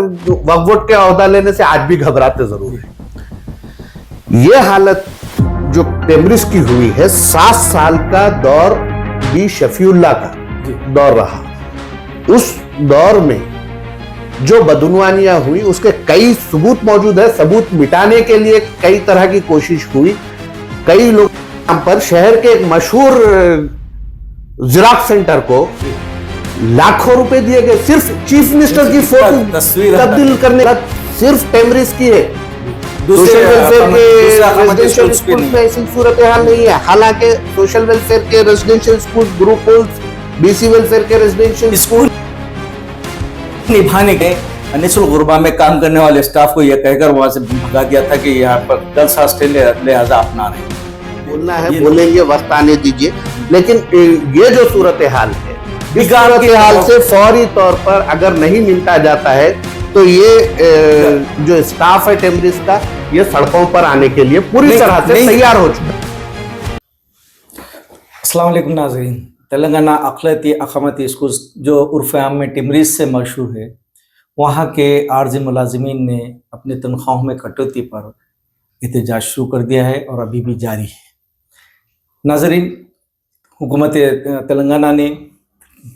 वक्फ board के ओहदा लेने से आज भी घबराते जरूर हैं। ये हालत जो टेम्ब्रिस की हुई है, 7 साल का दौर बी शफीउल्लाह का दौर रहा। उस दौर में जो बदउनवानियां हुई उसके कई सबूत मौजूद है। सबूत मिटाने के लिए कई तरह की कोशिश हुई। कई लोग पर शहर के एक मशहूर जिराक्स सेंटर को लाखों रुपए दिए गए सिर्फ चीफ मिनिस्टर की फोटो तब्दील करने का। सिर्फ टेम्ब्रिस की है। सोशल वेलफेयर के रेजिडेंशियल स्कूल में ऐसी सूरत हाल नहीं है। हालांकि सोशल वेलफेयर के residential school, gurukuls, BC welfare के रेजिडेंशियल स्कूल निभाने के निशुल्क गुरबा में काम करने वाले स्टाफ को यह कहकर वहां से भगा दिया था कि यहाँ पर गर्ल्स हॉस्टल लिहाजा अपना रहे। बोलना है बोलेंगे, वक्त आने दीजिए। लेकिन ये जो सूरत हाल है, इस सूरत हाल से फौरी तौर पर अगर नहीं निपटा जाता है तो ये जो स्टाफ है टेम्ब्रिस का, ये सड़कों पर आने के लिए पूरी तरह से तैयार हो चुका है। अस्सलाम वालेकुम नाज़रीन। तेलंगाना अक़लियती अक़ामती स्कूल जो उर्फ़ आम में टेम्ब्रिस से मशहूर है, वहाँ के आर्जी मुलाजिमीन ने अपनी तनख्वाहों में कटौती पर एहतजाज शुरू कर दिया है और अभी भी जारी है। नाज़रीन, हुकूमत तेलंगाना ने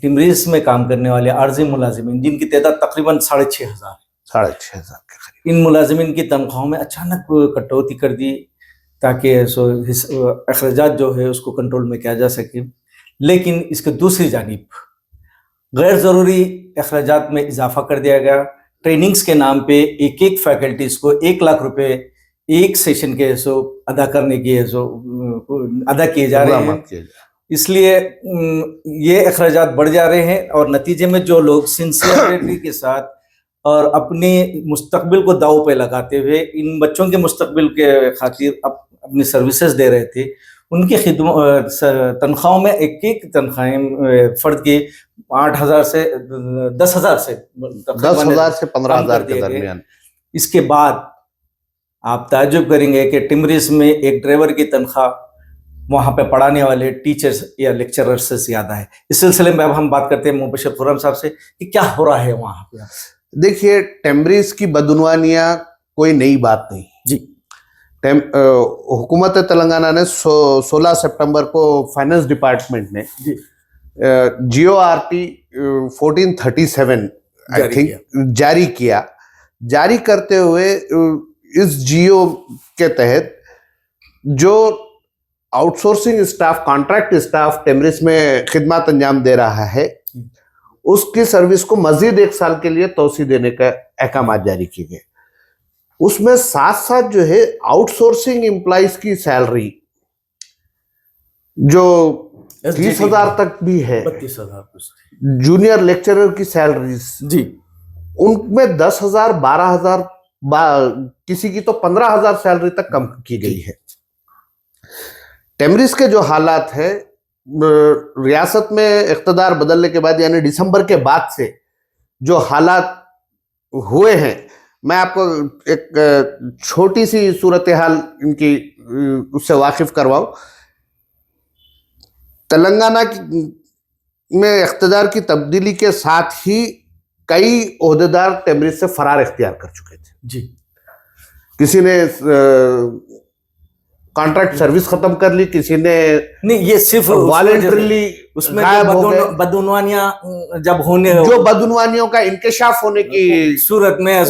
टेम्ब्रिस में काम करने वाले आर्जी मुलाजिमीन, जिनकी तादाद तकरीबन 6,500 है, 6,500 के करीब, इन मुलाजिमीन की तनख्वाहों में अचानक कटौती कर दी ताकि अखराजात जो है उसको कंट्रोल में किया जा सके। लेकिन इसके दूसरी जानिब गैर ज़रूरी अखराजात में इजाफा कर दिया गया। ट्रेनिंग्स के नाम पे एक एक फैकल्टीज़ को 1 लाख रुपए एक सेशन के अदा करने की अदा किए जा रहे हैं। इसलिए ये अखराजात बढ़ जा रहे हैं और नतीजे में जो लोग सिंसियरिटी के साथ और अपने मुस्तकबिल को दाव पे लगाते हुए इन बच्चों के मुस्तकबिल के खातिर अपनी सर्विसेज दे रहे थे, उनकी तनख्वाहों में एक एक तनख्वाहें फर्द की 8,000 से 10,000 से 15,000 के दरमियान। इसके बाद आप ताज्जुब करेंगे कि टेम्ब्रिस में एक ड्राइवर की तनख्वाह वहाँ पे पढ़ाने वाले टीचर्स या लेक्चरर्स से ज़्यादा है। इस सिलसिले में अब हम बात करते हैं मुबश्शिर खुर्रम साहब से कि क्या हो रहा है वहाँ पे। देखिए, टेम्ब्रिस की बदउनवानियां कोई नई बात नहीं जी। हुकूमत तेलंगाना ने 16 सितंबर को फाइनेंस डिपार्टमेंट ने GORT 1437 आई थिंक जारी किया। जारी करते हुए इस GO के तहत जो आउटसोर्सिंग स्टाफ, कॉन्ट्रैक्ट स्टाफ टेम्ब्रिस में खिदमत अंजाम दे रहा है, उसकी सर्विस को मजीद 1 साल के लिए तोसी देने का अहकाम जारी किए गए। उसमें साथ साथ जो है आउटसोर्सिंग एम्प्लॉइज की सैलरी जो 30,000 तक भी है, 32,000 जूनियर लेक्चरर की सैलरीज जी, उनमें 10,000, 12,000, किसी की तो 15,000 सैलरी तक कम की गई है। टेम्ब्रिस के जो हालात है, रियासत में इख्तिदार बदलने के बाद यानी दिसंबर के बाद से जो हालात हुए हैं, मैं आपको एक छोटी सी सूरत हाल इनकी उससे वाकिफ करवाऊं। तेलंगाना में इख्तिदार की तब्दीली के साथ ही कई ओहदेदार टेम्ब्रिस से फरार इख्तियार कर चुके थे जी। किसी ने कॉन्ट्रैक्ट सर्विस खत्म कर ली, किसी ने नहीं, ये सिर्फ वॉलंटरीली उसमें बदउनवानियां जब होने, जो बदउनवानियों का इंकशाफ होने की सूरत में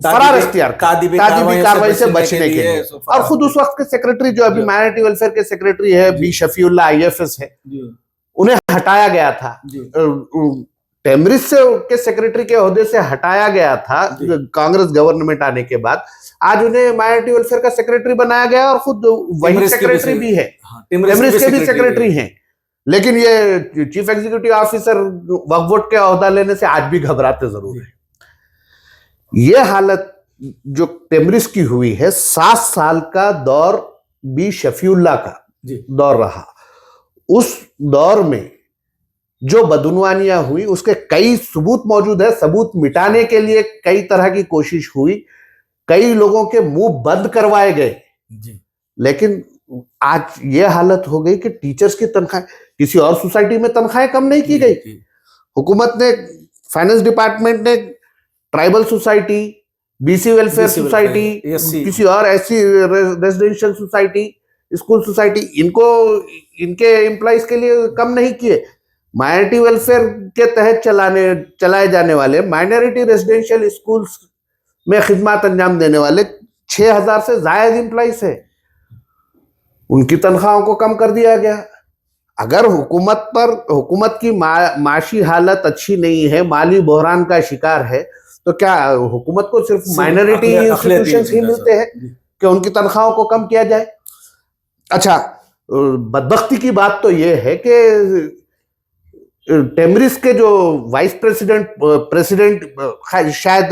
फरार इख्तियार तादीबी कार्रवाई से बचने के लिए, और खुद उस वक्त के सेक्रेटरी जो अभी माइनॉरिटी वेलफेयर के सेक्रेटरी है, बी शफीउल्लाह IFS है, उन्हें हटाया गया था। टेम्ब्रिस के सेक्रेटरी के ओहदे से हटाया गया था कांग्रेस गवर्नमेंट आने के बाद। आज उन्हें माइनॉरिटी वेलफेयर का सेक्रेटरी बनाया गया और खुद वही सेक्रेटरी भी है, टेम्ब्रिस के भी सेक्रेटरी हैं। लेकिन ये चीफ एग्जीक्यूटिव ऑफिसर वक्फ बोर्ड के ओहदा लेने से आज भी घबराते जरूर हैं। ये हालत जो टेम्ब्रिस की हुई है, 7 साल का दौर बी शफीउल्लाह का दौर रहा। उस दौर में जो बदउनवानियां हुई उसके कई सबूत मौजूद है। सबूत मिटाने के लिए कई तरह की कोशिश हुई, कई लोगों के मुंह बंद करवाए गए। लेकिन आज ये हालत हो गई कि टीचर्स की तनख्वाह, किसी और सोसाइटी में तनख्वाहें कम नहीं की गई। हुकूमत ने फाइनेंस डिपार्टमेंट ने tribal society, BC welfare society, किसी और ऐसी रेजिडेंशियल सोसाइटी, स्कूल सोसाइटी, इनको इनके एम्प्लॉइज के लिए कम नहीं किए। माइनॉरिटी वेलफेयर के तहत चलाए जाने वाले माइनॉरिटी रेजिडेंशियल स्कूल्स में खिदमत अंजाम देने वाले 6000 से ज्यादा एम्प्लॉइज है, उनकी तनख्वाहों को कम कर दिया गया। अगर हुकूमत की माशी हालत अच्छी नहीं है, माली बहरान का शिकार है, तो क्या हुकूमत को सिर्फ माइनॉरिटी इंस्टीट्यूशंस ही मिलते हैं कि उनकी तनख्वाहों को कम किया जाए? अच्छा, बदबख्ती की बात तो ये है कि टेमरिस के जो वाइस प्रेसिडेंट शायद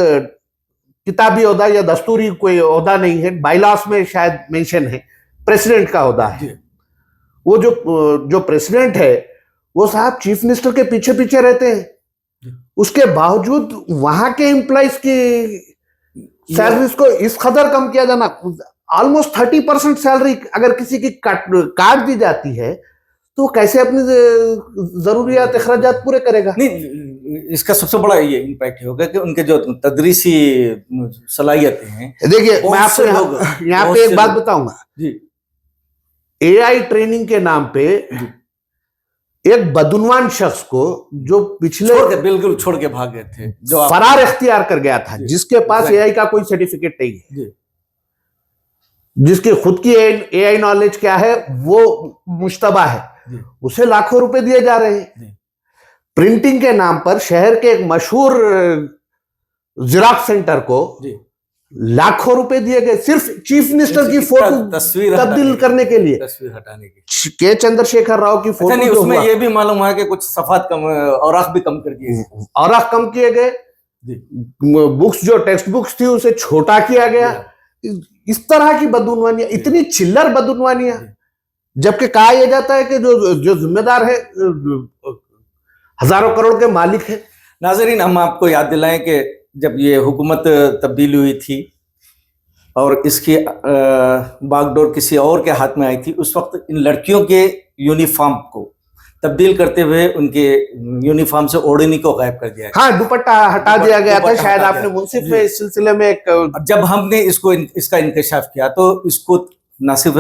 किताबी ओहदा या दस्तूरी कोई ओहदा नहीं है, बाइलॉस में शायद मेंशन है, प्रेसिडेंट का ओहदा है। वो जो प्रेसिडेंट है वो साहब चीफ मिनिस्टर के पीछे पीछे रहते हैं, उसके बावजूद वहां के एम्प्लॉइज की सैलरीज को इस कदर कम किया जाना, ऑलमोस्ट 30% सैलरी अगर किसी की काट दी जाती है तो कैसे अपनी जरूरियात अखराजात पूरे करेगा? नहीं, इसका सबसे बड़ा ये इम्पैक्ट होगा कि उनके जो तदरीसी सलाहियतें हैं। देखिए, मैं आपको यहाँ पे एक बात बताऊंगा जी। एआई ट्रेनिंग के नाम पे एक बदुनवान शख्स को जो पिछले बिल्कुल छोड़ के भाग गए थे, जो फरार इख्तियार कर गया था, जिसके पास एआई का कोई सर्टिफिकेट नहीं है, जिसकी खुद की एआई नॉलेज क्या है वो मुश्तबा है, उसे लाखों रुपए दिए जा रहे हैं। प्रिंटिंग के नाम पर शहर के एक मशहूर जिराक्स सेंटर को लाखों रुपए दिए गए सिर्फ चीफ मिनिस्टर की फोटो तस्वीर तब्दील करने के लिए, तस्वीर हटाने की। के चंद्रशेखर राव की फोटो नहीं, उसमें ये भी मालूम है कि कुछ सफात कम, औराख भी कम कर दिए, औराख कम किए गए, बुक्स जो टेक्स्ट बुक्स थी उसे छोटा किया गया। इस तरह की बदउनवानियां, इतनी चिल्लर बदउनवानियां, जबकि कहा यह जाता है कि जो जिम्मेदार है हजारों करोड़ के मालिक है। नाजरीन, हम आपको याद दिलाएं कि जब ये हुकूमत तब्दील हुई थी और इसकी बागडोर किसी और के हाथ में आई थी, उस वक्त इन लड़कियों के यूनिफॉर्म को तब्दील करते हुए उनके यूनिफॉर्म से ओढ़नी को गायब कर दिया। हाँ, दुपट्टा हटा दिया गया था। शायद आपने मुंसिफ में इस सिलसिले में जब हमने इसका इंकशाफ किया तो इसको न सिर्फ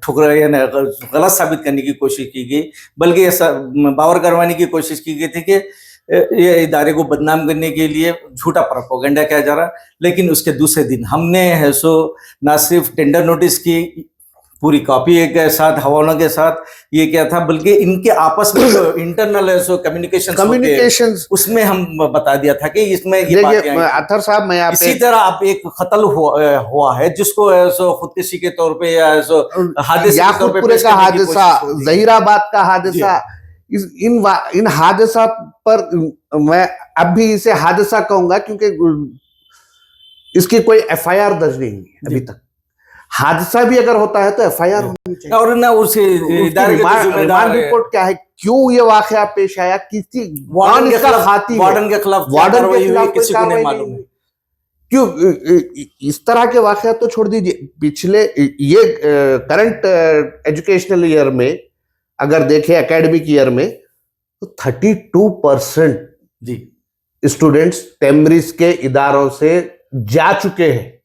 ठुकरा या गलत साबित करने की कोशिश की गई, बल्कि ऐसा बावर करवाने की कोशिश की गई थी कि ये इदारे को बदनाम करने के लिए झूठा प्रोपेगेंडा किया जा रहा। लेकिन उसके दूसरे दिन हमने है सो न सिर्फ टेंडर नोटिस की पूरी कॉपी के साथ, हवालों के साथ ये क्या था, बल्कि इनके आपस में जो इंटरनल है सो कम्युनिकेशन उसमें हम बता दिया था कि इसमें ये अतर साहब, मैं आप इसी तरह आप एक कत्ल हुआ है जिसको सो खुदकुशी के तौर पे या सो हादसा का हादसा, जहीराबाद का हादसा, इन हादसा पर मैं अब भी इसे हादसा कहूंगा क्योंकि इसकी कोई एफआईआर दर्ज नहीं हुई अभी तक। हादसा भी अगर होता है तो एफआईआर होनी चाहिए, और ना उसे रिमांड रिपोर्ट क्या है, क्यों ये वाकया पेश आया, किसी वार्डन के खिलाफ किसी को नहीं मालूम है। क्यों इस तरह के वाकया तो छोड़ दीजिए, पिछले ये करंट एजुकेशनल ईयर में अगर देखें, एकेडमिक ईयर में, तो 32% जी स्टूडेंट्स टेमरिस के इदारों से जा चुके हैं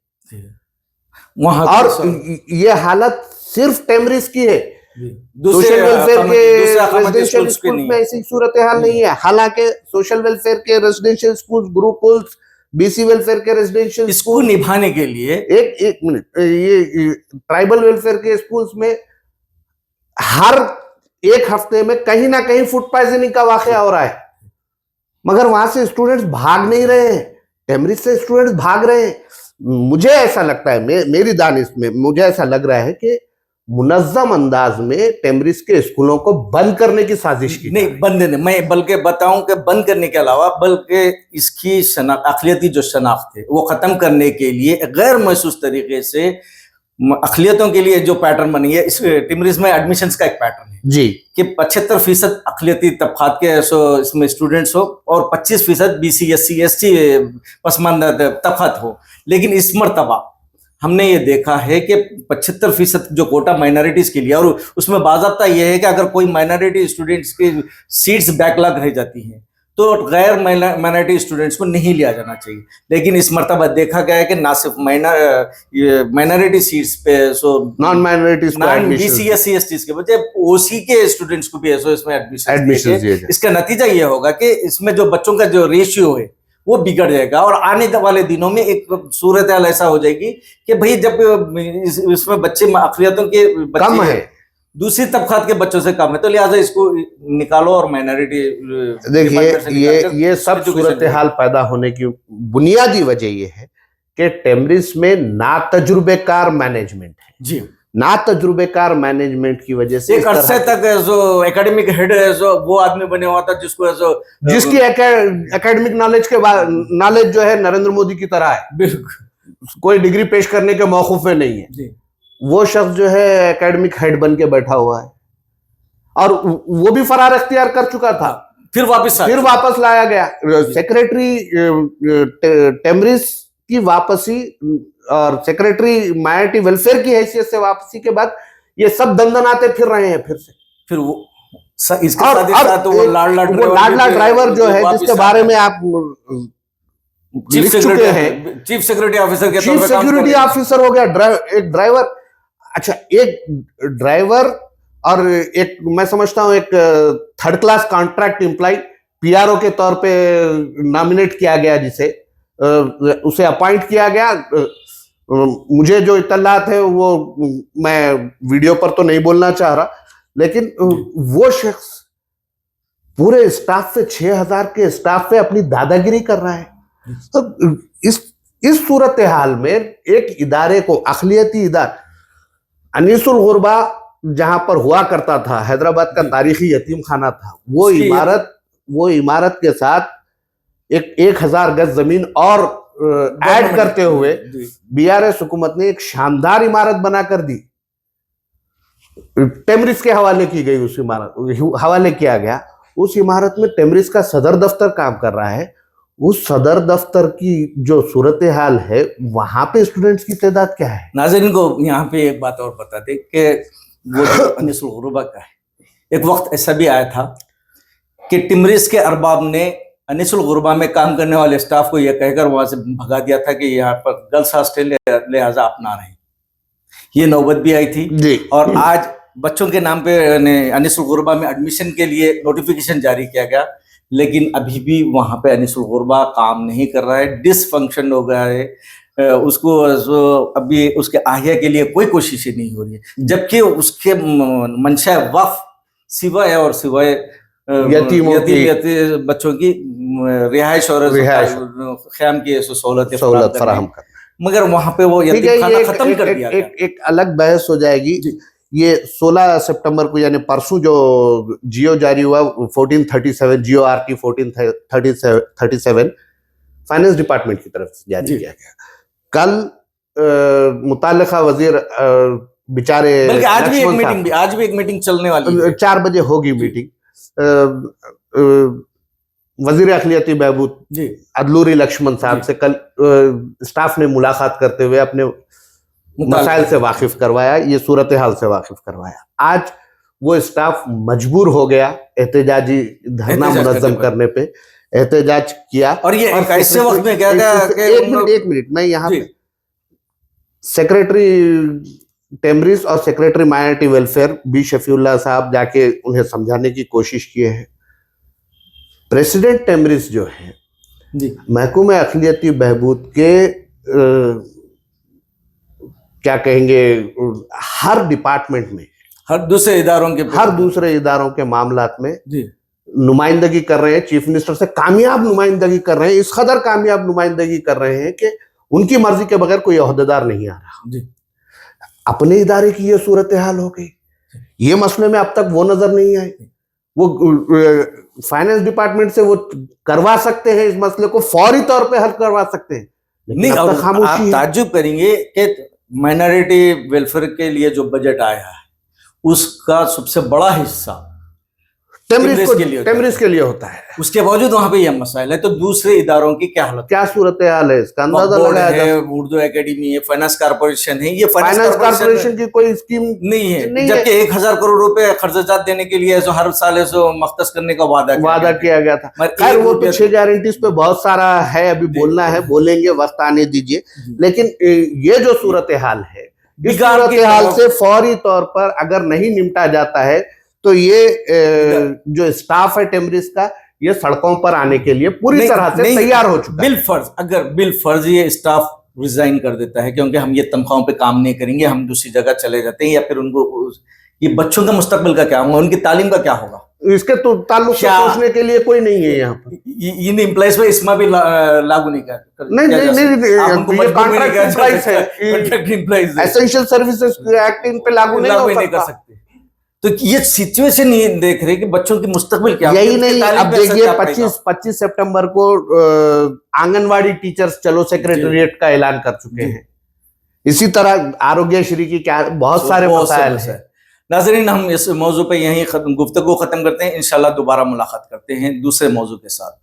वहां, और ये हालत सिर्फ टेमरिस की है। सोशल वेलफेयर के रेजिडेंशियल स्कूल में ऐसी सूरत हाल नहीं है। हालांकि सोशल वेलफेयर के residential school, gurukuls, BC welfare के रेजिडेंशियल स्कूल निभाने के लिए एक मिनट, ये ट्राइबल वेलफेयर के स्कूल्स में हर एक हफ्ते में कहीं ना कहीं फूड पॉइजनिंग का वाकया हो रहा है, मगर वहां से स्टूडेंट्स भाग नहीं रहे हैं, टेमरिस से स्टूडेंट्स भाग रहे हैं। मुझे ऐसा लगता है, मेरी दानिश में मुझे ऐसा लग रहा है कि मुनज़्ज़म अंदाज में टेमरिस के स्कूलों को बंद करने की साजिश की। नहीं, बंद नहीं, मैं बल्कि बताऊं कि बंद करने के अलावा बल्कि इसकी अक़लियती जो शनाख्त है वो खत्म करने के लिए गैर महसूस तरीके से अक़लियतों के लिए जो पैटर्न बनी है, इस टेमरिस में एडमिशंस का एक पैटर्न है जी कि 75% अक़लियती तबक़ात के इसमें स्टूडेंट्स हो और 25% BC SC ST पसमानदा तबक़ात हो। लेकिन इस मरतबा हमने ये देखा है कि 75% जो कोटा माइनॉरिटीज के लिए, और उसमें बाज़ाब्ता यह है कि अगर कोई माइनॉरिटी स्टूडेंट्स की सीट्स बैकलॉग रह जाती हैं तो गैर माइनॉरिटी स्टूडेंट्स को नहीं लिया जाना चाहिए। लेकिन इस मर्तबा देखा गया है कि ना सिर्फ माइनॉरिटी सीट्स पे non minorities non BC SC STs के बच्चे OC के स्टूडेंट्स को भी इसमें एडमिशन दिए। इसका नतीजा ये होगा कि इसमें जो बच्चों का जो रेशियो है वो बिगड़ जाएगा और आने वाले दिनों में एक सूरत हाल ऐसा हो जाएगी कि भाई जब इसमें बच्चे अक़लियतों के कम है, दूसरी तबकात के बच्चों से कम है, तो लिहाजा इसको निकालो और माइनॉरिटी। देखिए ये सब सूरत हाल पैदा होने की बुनियादी वजह ये है कि टेम्ब्रिस में ना तजुर्बेकार मैनेजमेंट है जी, ना तजुर्बेकार मैनेजमेंट की वजह से एक अरसे तक जो एकेडमिक हेड है जो वो आदमी बने हुआ था जिसकी एकेडमिक नॉलेज जो है नरेंद्र मोदी की तरह है, बिल्कुल कोई डिग्री पेश करने के मौकूफ में नहीं है जी। वो शख्स जो है एकेडमिक हेड बन के बैठा हुआ है और वो भी फरार अख्तियार कर चुका था, फिर वापस लाया गया। सेक्रेटरी टेम्ब्रिस की वापसी और सेक्रेटरी माइनॉरिटी वेलफेयर की हैसियत से वापसी के बाद ये सब दंदनाते फिर रहे हैं फिर वो इसके साथ वो लाडला ड्राइवर जो है जिसके बारे में आप चीफ सिक्योरिटी ऑफिसर हो गया, एक ड्राइवर। अच्छा, एक ड्राइवर और एक मैं समझता हूं एक third class contract employ PRO के तौर पे नॉमिनेट किया गया, जिसे उसे अपॉइंट किया गया। मुझे जो इत्तलात है वो मैं वीडियो पर तो नहीं बोलना चाह रहा, लेकिन वो शख्स पूरे स्टाफ पे 6000 के स्टाफ पे अपनी दादागिरी कर रहा है। तो इस सूरत हाल में एक इदारे को, अखिलियती इदारा अनीसुल गुरबा जहां पर हुआ करता था, हैदराबाद का तारीखी यतीम खाना था, वो इमारत के साथ 1000 गज जमीन और ऐड करते हुए BRS हुकूमत ने एक शानदार इमारत बनाकर दी, टेम्ब्रिस के हवाले की गई। उस इमारत हवाले किया गया, उस इमारत में टेम्ब्रिस का सदर दफ्तर काम कर रहा है। उस सदर दफ्तर की जो सूरत हाल है वहां पे स्टूडेंट्स की तादाद क्या है? नाज़रीन को यहाँ पे एक बात और बता दे कि वो जो अनीसुल गुरबा का है, एक वक्त ऐसा भी आया था कि टेम्ब्रिस के अरबाब ने अनीसुल गुरबा में काम करने वाले स्टाफ को यह कहकर वहां से भगा दिया था कि यहाँ पर गर्ल्स हॉस्टल लिहाजा आप ना रहें। ये नौबत भी आई थी और आज बच्चों के नाम पे अनीसुल गुरबा में एडमिशन के लिए नोटिफिकेशन जारी किया गया, लेकिन अभी भी वहां पे अनीसुल गुरबा काम नहीं कर रहा है, डिसफंक्शन हो गया है। उसको अभी उसके आहिया के लिए कोई कोशिश नहीं हो रही है, जबकि उसके मंशा वक्फ सिवा है और सिवाय यतीम बच्चों की रिहाइश और ख़याम की सहूलत फराहम कर, मगर वहां पे वो यतीम खाना खत्म कर दिया। एक अलग बहस हो जाएगी। ये 16 सितंबर को यानी परसों जो जियो जारी हुआ 1437 जियो RT 1437 फाइनेंस डिपार्टमेंट की तरफ से जारी किया गया। कल मुताल्लिका वजीर बेचारे, बल्कि आज भी एक मीटिंग चलने वाली है, 4 बजे होगी मीटिंग। वजीर अखिलियती बहबूद अदलूरी लक्ष्मण साहब से कल स्टाफ ने मुलाकात करते हुए अपने मसाइल से वाकिफ करवाया, ये सूरत हाल से वाकिफ करवाया। आज वो स्टाफ मजबूर हो गया एहतजाजी धरना मुनज़्ज़म करने पे, एहतजाज किया। और ये कैसे वक्त में क्या एक मिनट मैं यहाँ पे सेक्रेटरी टेम्ब्रिस और secretary minority welfare B Shafiullah साहब जाके उन्हें समझाने की कोशिश किए हैं। प्रेसिडेंट टेम्ब्रिस जो है महकूम अखिलियती बहबूद के क्या कहेंगे, हर डिपार्टमेंट में, हर दूसरे इदारों के मामलात में नुमाइंदगी कर रहे हैं। चीफ मिनिस्टर से कामयाब नुमाइंदगी कर रहे हैं, इस कदर कामयाब नुमाइंदगी कर रहे हैं कि उनकी मर्जी के बगैर कोई ओहदेदार नहीं आ रहा। अपने इदारे की ये सूरत हाल हो गई। ये मसले में अब तक वो नजर नहीं आए। वो फाइनेंस डिपार्टमेंट से वो करवा सकते हैं, इस मसले को फौरी तौर पे हल करवा सकते हैं, नहीं आप ताज्जुब करेंगे कि माइनॉरिटी वेलफेयर के लिए जो बजट आया है उसका सबसे बड़ा हिस्सा टेमरिस के लिए होता है। उसके बावजूद वहां पे यह मसाइल है, तो दूसरे इदारों की क्या हालत? क्या सूरत हाल है इसका अंदाजा लगाया है? उर्दू एकेडमी है, फाइनेंस कॉर्पोरेशन है, ये फाइनेंस कॉर्पोरेशन की कोई स्कीम नहीं है, जबकि 1000 करोड़ रुपए खर्चात देने के लिए हर साल मख्तस करने का वादा किया गया था। खैर वो तो 6 गारंटीज पे बहुत सारा है, अभी बोलना है, बोलेंगे, वक्त आने दीजिए। लेकिन ये जो सूरत हाल है, इस सूरत हाल से फौरी तौर पर अगर नहीं निपटा जाता है तो ये जो स्टाफ है टेमरिस का, ये सड़कों पर आने के लिए पूरी तरह से तैयार हो चुका है। अगर बिल फर्ज ये स्टाफ रिजाइन कर देता है क्योंकि हम ये तनख्वाहों पे काम नहीं करेंगे, हम दूसरी जगह चले जाते हैं, या फिर उनको ये बच्चों का मुस्तकबिल का क्या होगा, उनकी तालीम का क्या होगा, इसके तो ताल्लुक से सोचने के लिए कोई नहीं है यहाँ पर। इन एम्प्लॉयज पे इसमें भी लागू नहीं कर नहीं, कॉन्ट्रैक्ट एम्प्लॉइज है, एसेंशियल सर्विसेज एक्ट इन पे लागू नहीं कर सकते। तो ये सिचुएशन ये देख रहे कि बच्चों की मुस्तकबिल क्या, यही नहीं, अब देखिए 25 सितंबर को आंगनवाड़ी टीचर्स चलो सेक्रेटेरिएट का ऐलान कर चुके हैं। इसी तरह आरोग्यश्री की क्या बहुत सारे मसाइल हैं। नाज़रीन, हम इस मौजू पे यहीं गुफ्तगू खत्म करते हैं, इंशाल्लाह दोबारा मुलाकात करते हैं दूसरे मौजू के साथ।